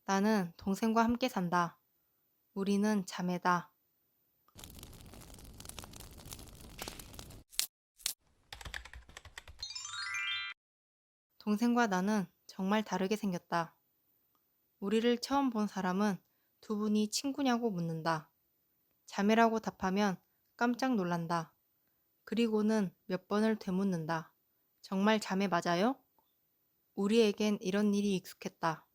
나는 동생과 함께 산다. 우리는 자매다. 동생과 나는 정말 다르게 생겼다. 우리를 처음 본 사람은 두 분이 친구냐고 묻는다. 자매라고 답하면 깜짝 놀란다. 그리고는 몇 번을 되묻는다. 정말 자매 맞아요? 우리에겐 이런 일이 익숙했다.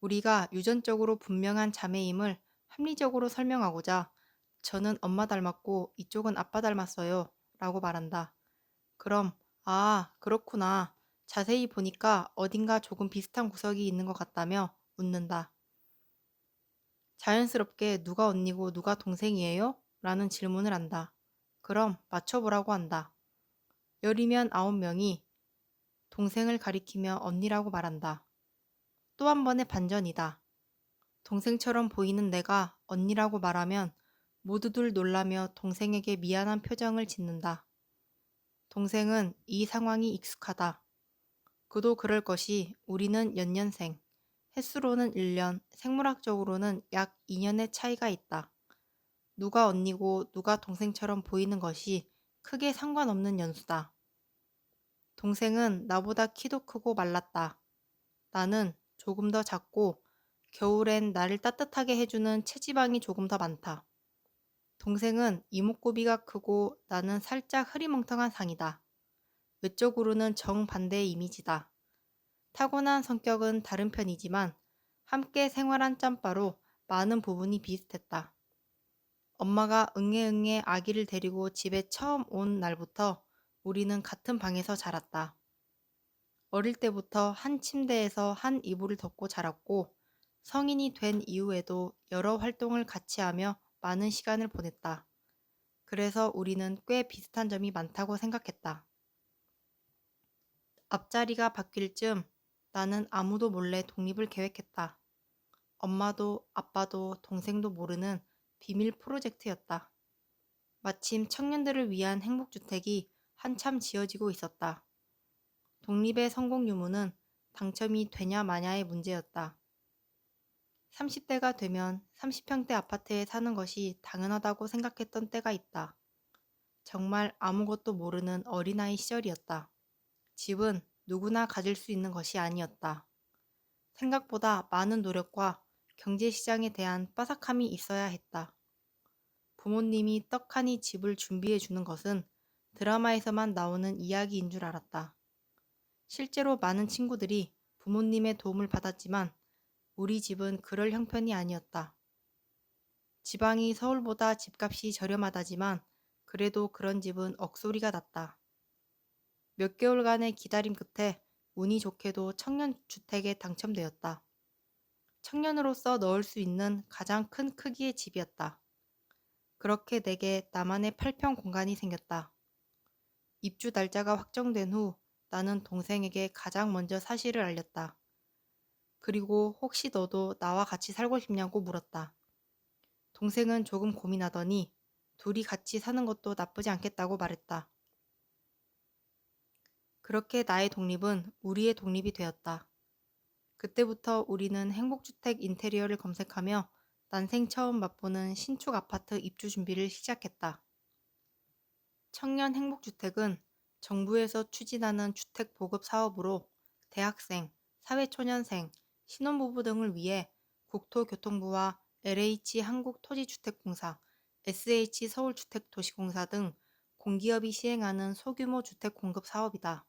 우리가 유전적으로 분명한 자매임을 합리적으로 설명하고자 저는 엄마 닮았고 이쪽은 아빠 닮았어요. 라고 말한다. 그럼, 아, 그렇구나. 자세히 보니까 어딘가 조금 비슷한 구석이 있는 것 같다며 웃는다. 자연스럽게 누가 언니고 누가 동생이에요? 라는 질문을 한다. 그럼 맞춰보라고 한다. 열이면 9명이 동생을 가리키며 언니라고 말한다. 또 한 번의 반전이다. 동생처럼 보이는 내가 언니라고 말하면 모두들 놀라며 동생에게 미안한 표정을 짓는다. 동생은 이 상황이 익숙하다. 그도 그럴 것이 우리는 연년생, 햇수로는 1년, 생물학적으로는 약 2년의 차이가 있다. 누가 언니고 누가 동생처럼 보이는 것이 크게 상관없는 연수다. 동생은 나보다 키도 크고 말랐다. 나는 조금 더 작고 겨울엔 나를 따뜻하게 해주는 체지방이 조금 더 많다. 동생은 이목구비가 크고 나는 살짝 흐리멍텅한 상이다. 외적으로는 정반대의 이미지다. 타고난 성격은 다른 편이지만 함께 생활한 짬바로 많은 부분이 비슷했다. 엄마가 응애응애 아기를 데리고 집에 처음 온 날부터 우리는 같은 방에서 자랐다. 어릴 때부터 한 침대에서 한 이불을 덮고 자랐고 성인이 된 이후에도 여러 활동을 같이 하며 많은 시간을 보냈다. 그래서 우리는 꽤 비슷한 점이 많다고 생각했다. 앞자리가 바뀔 즈음 나는 아무도 몰래 독립을 계획했다. 엄마도 아빠도 동생도 모르는 비밀 프로젝트였다. 마침 청년들을 위한 행복주택이 한참 지어지고 있었다. 독립의 성공 유무는 당첨이 되냐 마냐의 문제였다. 30대가 되면 30평대 아파트에 사는 것이 당연하다고 생각했던 때가 있다. 정말 아무것도 모르는 어린아이 시절이었다. 집은 누구나 가질 수 있는 것이 아니었다. 생각보다 많은 노력과 경제시장에 대한 빠삭함이 있어야 했다. 부모님이 떡하니 집을 준비해 주는 것은 드라마에서만 나오는 이야기인 줄 알았다. 실제로 많은 친구들이 부모님의 도움을 받았지만 우리 집은 그럴 형편이 아니었다. 지방이 서울보다 집값이 저렴하다지만 그래도 그런 집은 억소리가 났다. 몇 개월간의 기다림 끝에 운이 좋게도 청년주택에 당첨되었다. 청년으로서 넣을 수 있는 가장 큰 크기의 집이었다. 그렇게 내게 나만의 8평 공간이 생겼다. 입주 날짜가 확정된 후 나는 동생에게 가장 먼저 사실을 알렸다. 그리고 혹시 너도 나와 같이 살고 싶냐고 물었다. 동생은 조금 고민하더니 둘이 같이 사는 것도 나쁘지 않겠다고 말했다. 그렇게 나의 독립은 우리의 독립이 되었다. 그때부터 우리는 행복주택 인테리어를 검색하며 난생 처음 맛보는 신축 아파트 입주 준비를 시작했다. 청년 행복주택은 정부에서 추진하는 주택 보급 사업으로 대학생, 사회초년생, 신혼부부 등을 위해 국토교통부와 LH 한국토지주택공사, SH 서울주택도시공사 등 공기업이 시행하는 소규모 주택 공급 사업이다.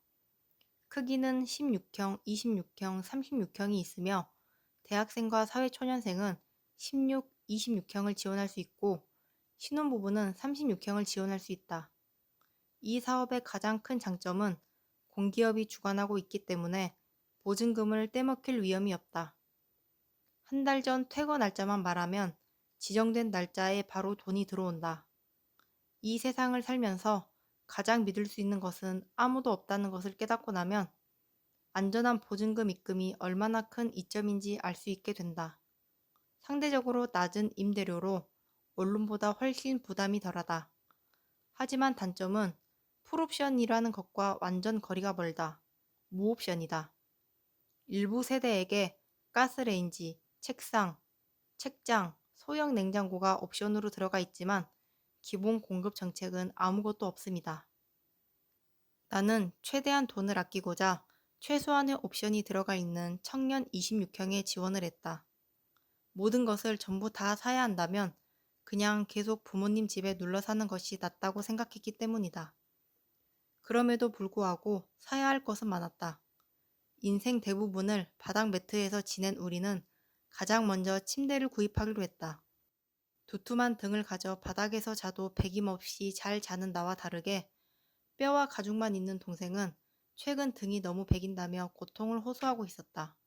크기는 16형, 26형, 36형이 있으며 대학생과 사회초년생은 16, 26형을 지원할 수 있고 신혼부부는 36형을 지원할 수 있다. 이 사업의 가장 큰 장점은 공기업이 주관하고 있기 때문에 보증금을 떼먹힐 위험이 없다. 한 달 전 퇴거 날짜만 말하면 지정된 날짜에 바로 돈이 들어온다. 이 세상을 살면서 가장 믿을 수 있는 것은 아무도 없다는 것을 깨닫고 나면 안전한 보증금 입금이 얼마나 큰 이점인지 알 수 있게 된다. 상대적으로 낮은 임대료로 원룸보다 훨씬 부담이 덜하다. 하지만 단점은 풀옵션이라는 것과 완전 거리가 멀다. 무옵션이다. 일부 세대에게 가스레인지, 책상, 책장, 소형 냉장고가 옵션으로 들어가 있지만 기본 공급 정책은 아무것도 없습니다. 나는 최대한 돈을 아끼고자 최소한의 옵션이 들어가 있는 청년 26형에 지원을 했다. 모든 것을 전부 다 사야 한다면 그냥 계속 부모님 집에 눌러 사는 것이 낫다고 생각했기 때문이다. 그럼에도 불구하고 사야 할 것은 많았다. 인생 대부분을 바닥 매트에서 지낸 우리는 가장 먼저 침대를 구입하기로 했다. 두툼한 등을 가져 바닥에서 자도 배김없이 잘 자는 나와 다르게 뼈와 가죽만 있는 동생은 최근 등이 너무 배긴다며 고통을 호소하고 있었다.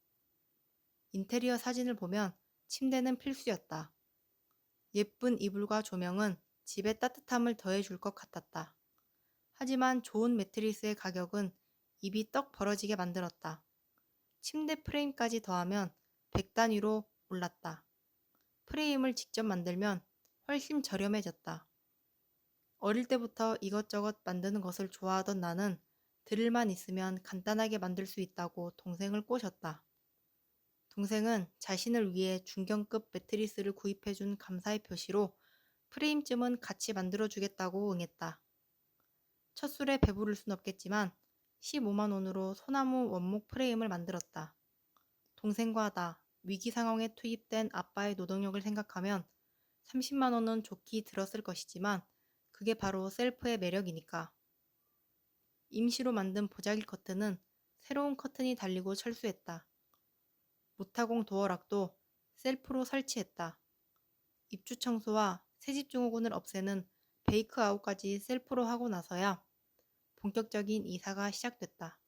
인테리어 사진을 보면 침대는 필수였다. 예쁜 이불과 조명은 집에 따뜻함을 더해줄 것 같았다. 하지만 좋은 매트리스의 가격은 입이 떡 벌어지게 만들었다. 침대 프레임까지 더하면 100단위로 올랐다. 프레임을 직접 만들면 훨씬 저렴해졌다. 어릴 때부터 이것저것 만드는 것을 좋아하던 나는 드릴만 있으면 간단하게 만들 수 있다고 동생을 꼬셨다. 동생은 자신을 위해 중견급 매트리스를 구입해준 감사의 표시로 프레임쯤은 같이 만들어주겠다고 응했다. 첫 술에 배부를 순 없겠지만 15만 원으로 소나무 원목 프레임을 만들었다. 동생과 나, 위기 상황에 투입된 아빠의 노동력을 생각하면 30만 원은 좋게 들었을 것이지만 그게 바로 셀프의 매력이니까. 임시로 만든 보자기 커튼은 새로운 커튼이 달리고 철수했다. 모타공 도어락도 셀프로 설치했다. 입주 청소와 새집 증후군을 없애는 베이크아웃까지 셀프로 하고 나서야 본격적인 이사가 시작됐다.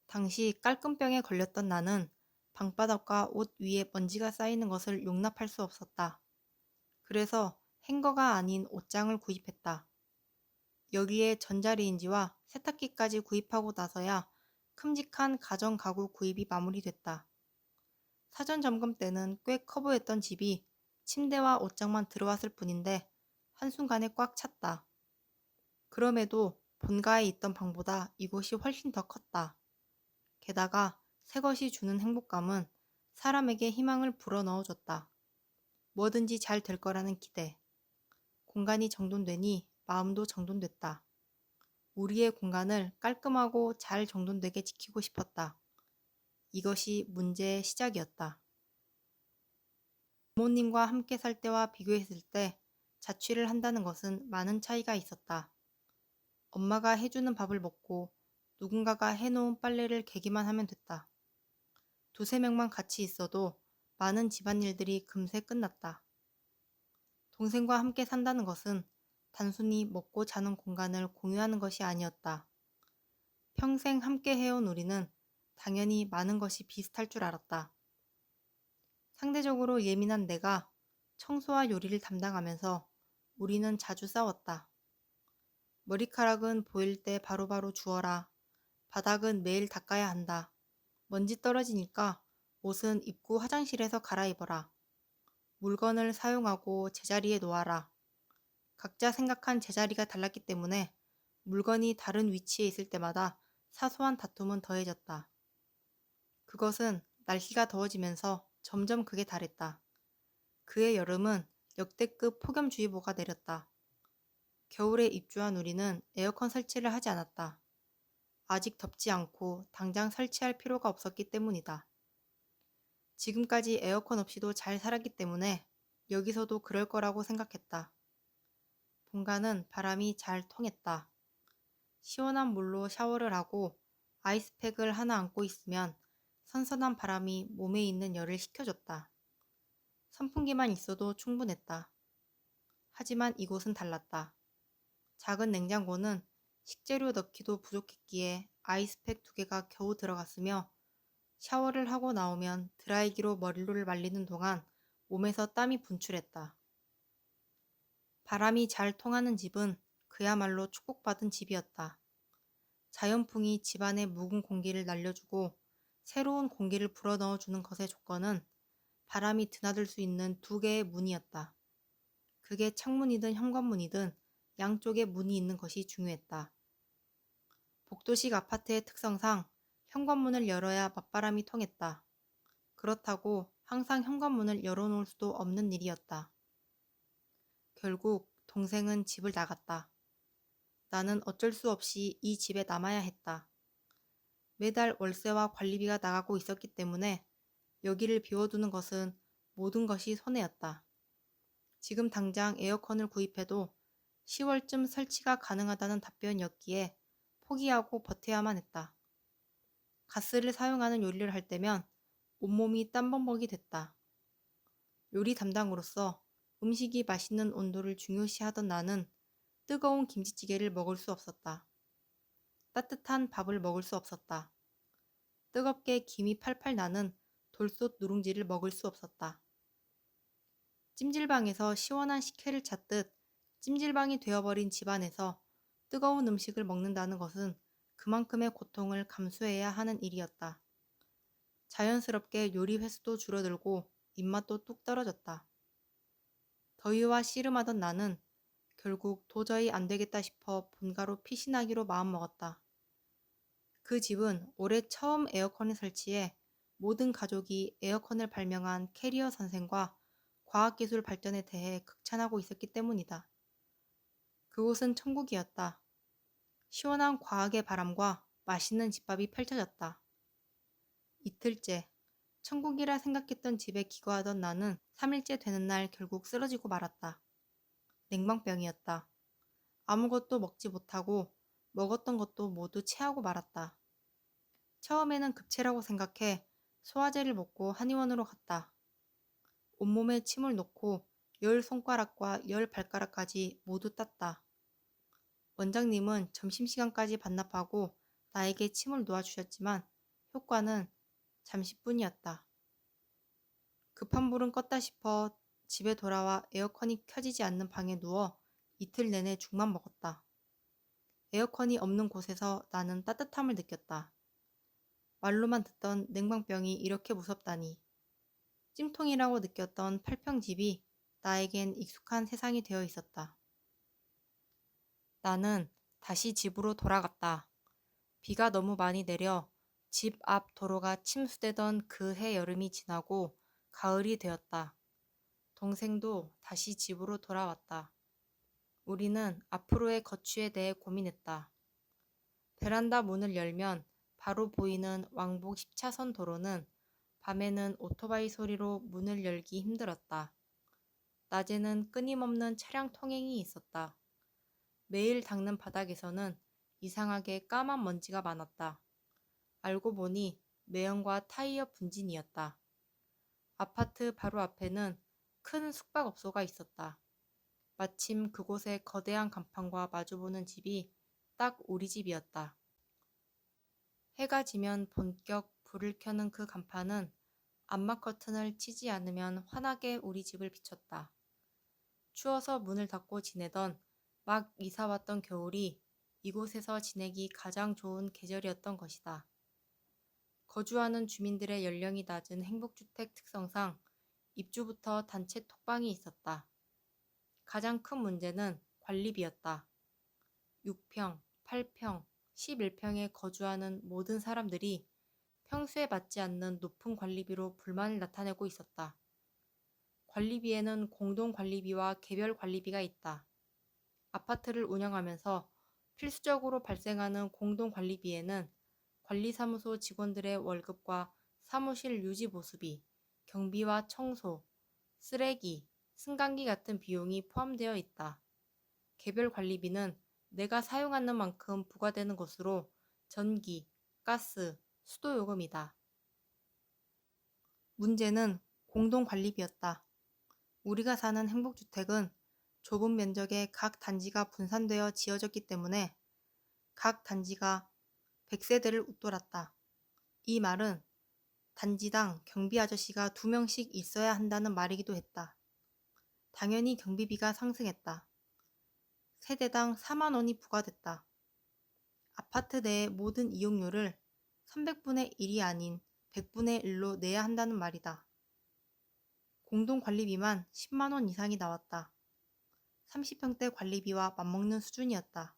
당시 깔끔병에 걸렸던 나는 방바닥과 옷 위에 먼지가 쌓이는 것을 용납할 수 없었다. 그래서 행거가 아닌 옷장을 구입했다. 여기에 전자레인지와 세탁기까지 구입하고 나서야 큼직한 가전가구 구입이 마무리됐다. 사전 점검 때는 꽤 커 보였던 집이 침대와 옷장만 들어왔을 뿐인데 한순간에 꽉 찼다. 그럼에도 본가에 있던 방보다 이곳이 훨씬 더 컸다. 게다가 새 것이 주는 행복감은 사람에게 희망을 불어넣어줬다. 뭐든지 잘 될 거라는 기대. 공간이 정돈되니 마음도 정돈됐다. 우리의 공간을 깔끔하고 잘 정돈되게 지키고 싶었다. 이것이 문제의 시작이었다. 부모님과 함께 살 때와 비교했을 때 자취를 한다는 것은 많은 차이가 있었다. 엄마가 해주는 밥을 먹고 누군가가 해놓은 빨래를 개기만 하면 됐다. 두세 명만 같이 있어도 많은 집안일들이 금세 끝났다. 동생과 함께 산다는 것은 단순히 먹고 자는 공간을 공유하는 것이 아니었다. 평생 함께 해온 우리는 당연히 많은 것이 비슷할 줄 알았다. 상대적으로 예민한 내가 청소와 요리를 담당하면서 우리는 자주 싸웠다. 머리카락은 보일 때 바로바로 주워라. 바닥은 매일 닦아야 한다. 먼지 떨어지니까 옷은 입고 화장실에서 갈아입어라. 물건을 사용하고 제자리에 놓아라. 각자 생각한 제자리가 달랐기 때문에 물건이 다른 위치에 있을 때마다 사소한 다툼은 더해졌다. 그것은 날씨가 더워지면서 점점 극에 달했다. 그해 여름은 역대급 폭염주의보가 내렸다. 겨울에 입주한 우리는 에어컨 설치를 하지 않았다. 아직 덥지 않고 당장 설치할 필요가 없었기 때문이다. 지금까지 에어컨 없이도 잘 살았기 때문에 여기서도 그럴 거라고 생각했다. 본가는 바람이 잘 통했다. 시원한 물로 샤워를 하고 아이스팩을 하나 안고 있으면 선선한 바람이 몸에 있는 열을 식혀줬다. 선풍기만 있어도 충분했다. 하지만 이곳은 달랐다. 작은 냉장고는 식재료 넣기도 부족했기에 아이스팩 2개가 겨우 들어갔으며 샤워를 하고 나오면 드라이기로 머리를 말리는 동안 몸에서 땀이 분출했다. 바람이 잘 통하는 집은 그야말로 축복받은 집이었다. 자연풍이 집안에 묵은 공기를 날려주고 새로운 공기를 불어넣어주는 것의 조건은 바람이 드나들 수 있는 2개의 문이었다. 그게 창문이든 현관문이든 양쪽에 문이 있는 것이 중요했다. 복도식 아파트의 특성상 현관문을 열어야 맞바람이 통했다. 그렇다고 항상 현관문을 열어놓을 수도 없는 일이었다. 결국 동생은 집을 나갔다. 나는 어쩔 수 없이 이 집에 남아야 했다. 매달 월세와 관리비가 나가고 있었기 때문에 여기를 비워두는 것은 모든 것이 손해였다. 지금 당장 에어컨을 구입해도 10월쯤 설치가 가능하다는 답변이었기에 포기하고 버텨야만 했다. 가스를 사용하는 요리를 할 때면 온몸이 땀벙벙이 됐다. 요리 담당으로서 음식이 맛있는 온도를 중요시하던 나는 뜨거운 김치찌개를 먹을 수 없었다. 따뜻한 밥을 먹을 수 없었다. 뜨겁게 김이 팔팔 나는 돌솥 누룽지를 먹을 수 없었다. 찜질방에서 시원한 식혜를 찾듯 찜질방이 되어버린 집안에서 뜨거운 음식을 먹는다는 것은 그만큼의 고통을 감수해야 하는 일이었다. 자연스럽게 요리 횟수도 줄어들고 입맛도 뚝 떨어졌다. 더위와 씨름하던 나는 결국 도저히 안 되겠다 싶어 본가로 피신하기로 마음먹었다. 그 집은 올해 처음 에어컨을 설치해 모든 가족이 에어컨을 발명한 캐리어 선생과 과학기술 발전에 대해 극찬하고 있었기 때문이다. 그곳은 천국이었다. 시원한 과학의 바람과 맛있는 집밥이 펼쳐졌다. 이틀째, 천국이라 생각했던 집에 기거하던 나는 3일째 되는 날 결국 쓰러지고 말았다. 냉방병이었다. 아무것도 먹지 못하고 먹었던 것도 모두 체하고 말았다. 처음에는 급체라고 생각해 소화제를 먹고 한의원으로 갔다. 온몸에 침을 놓고 10손가락과 10발가락까지 모두 땄다. 원장님은 점심시간까지 반납하고 나에게 침을 놓아주셨지만 효과는 잠시뿐이었다. 급한 불은 껐다 싶어 집에 돌아와 에어컨이 켜지지 않는 방에 누워 이틀 내내 죽만 먹었다. 에어컨이 없는 곳에서 나는 따뜻함을 느꼈다. 말로만 듣던 냉방병이 이렇게 무섭다니. 찜통이라고 느꼈던 팔평집이 나에겐 익숙한 세상이 되어 있었다. 나는 다시 집으로 돌아갔다. 비가 너무 많이 내려 집 앞 도로가 침수되던 그 해 여름이 지나고 가을이 되었다. 동생도 다시 집으로 돌아왔다. 우리는 앞으로의 거취에 대해 고민했다. 베란다 문을 열면 바로 보이는 왕복 10차선 도로는 밤에는 오토바이 소리로 문을 열기 힘들었다. 낮에는 끊임없는 차량 통행이 있었다. 매일 닦는 바닥에서는 이상하게 까만 먼지가 많았다. 알고 보니 매연과 타이어 분진이었다. 아파트 바로 앞에는 큰 숙박업소가 있었다. 마침 그곳의 거대한 간판과 마주보는 집이 딱 우리 집이었다. 해가 지면 본격 불을 켜는 그 간판은 암막 커튼을 치지 않으면 환하게 우리 집을 비췄다. 추워서 문을 닫고 지내던 막 이사 왔던 겨울이 이곳에서 지내기 가장 좋은 계절이었던 것이다. 거주하는 주민들의 연령이 낮은 행복주택 특성상 입주부터 단체 톡방이 있었다. 가장 큰 문제는 관리비였다. 6평, 8평, 11평에 거주하는 모든 사람들이 평수에 맞지 않는 높은 관리비로 불만을 나타내고 있었다. 관리비에는 공동관리비와 개별관리비가 있다. 아파트를 운영하면서 필수적으로 발생하는 공동관리비에는 관리사무소 직원들의 월급과 사무실 유지 보수비, 경비와 청소, 쓰레기, 승강기 같은 비용이 포함되어 있다. 개별관리비는 내가 사용하는 만큼 부과되는 것으로 전기, 가스, 수도요금이다. 문제는 공동관리비였다. 우리가 사는 행복주택은 좁은 면적의 각 단지가 분산되어 지어졌기 때문에 각 단지가 100세대를 웃돌았다. 이 말은 단지당 경비 아저씨가 2명씩 있어야 한다는 말이기도 했다. 당연히 경비비가 상승했다. 세대당 4만 원이 부과됐다. 아파트 내의 모든 이용료를 300분의 1이 아닌 100분의 1로 내야 한다는 말이다. 공동관리비만 10만 원 이상이 나왔다. 30평대 관리비와 맞먹는 수준이었다.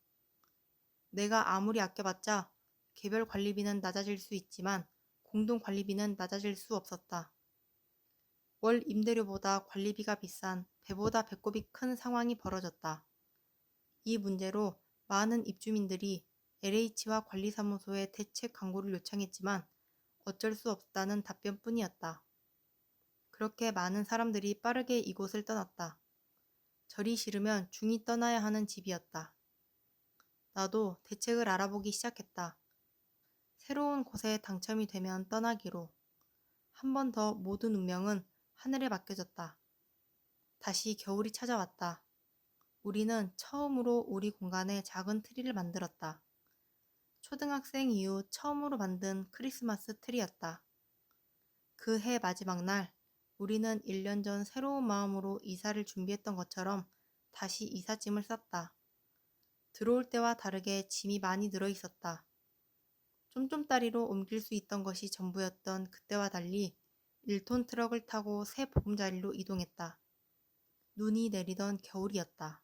내가 아무리 아껴봤자 개별 관리비는 낮아질 수 있지만 공동 관리비는 낮아질 수 없었다. 월 임대료보다 관리비가 비싼 배보다 배꼽이 큰 상황이 벌어졌다. 이 문제로 많은 입주민들이 LH와 관리사무소에 대책 강구를 요청했지만 어쩔 수 없다는 답변뿐이었다. 그렇게 많은 사람들이 빠르게 이곳을 떠났다. 절이 싫으면 중이 떠나야 하는 집이었다. 나도 대책을 알아보기 시작했다. 새로운 곳에 당첨이 되면 떠나기로. 한 번 더 모든 운명은 하늘에 맡겨졌다. 다시 겨울이 찾아왔다. 우리는 처음으로 우리 공간에 작은 트리를 만들었다. 초등학생 이후 처음으로 만든 크리스마스 트리였다. 그 해 마지막 날, 우리는 1년 전 새로운 마음으로 이사를 준비했던 것처럼 다시 이삿짐을 쌌다. 들어올 때와 다르게 짐이 많이 늘어 있었다. 쫌쫌다리로 옮길 수 있던 것이 전부였던 그때와 달리 1톤 트럭을 타고 새 보금자리로 이동했다. 눈이 내리던 겨울이었다.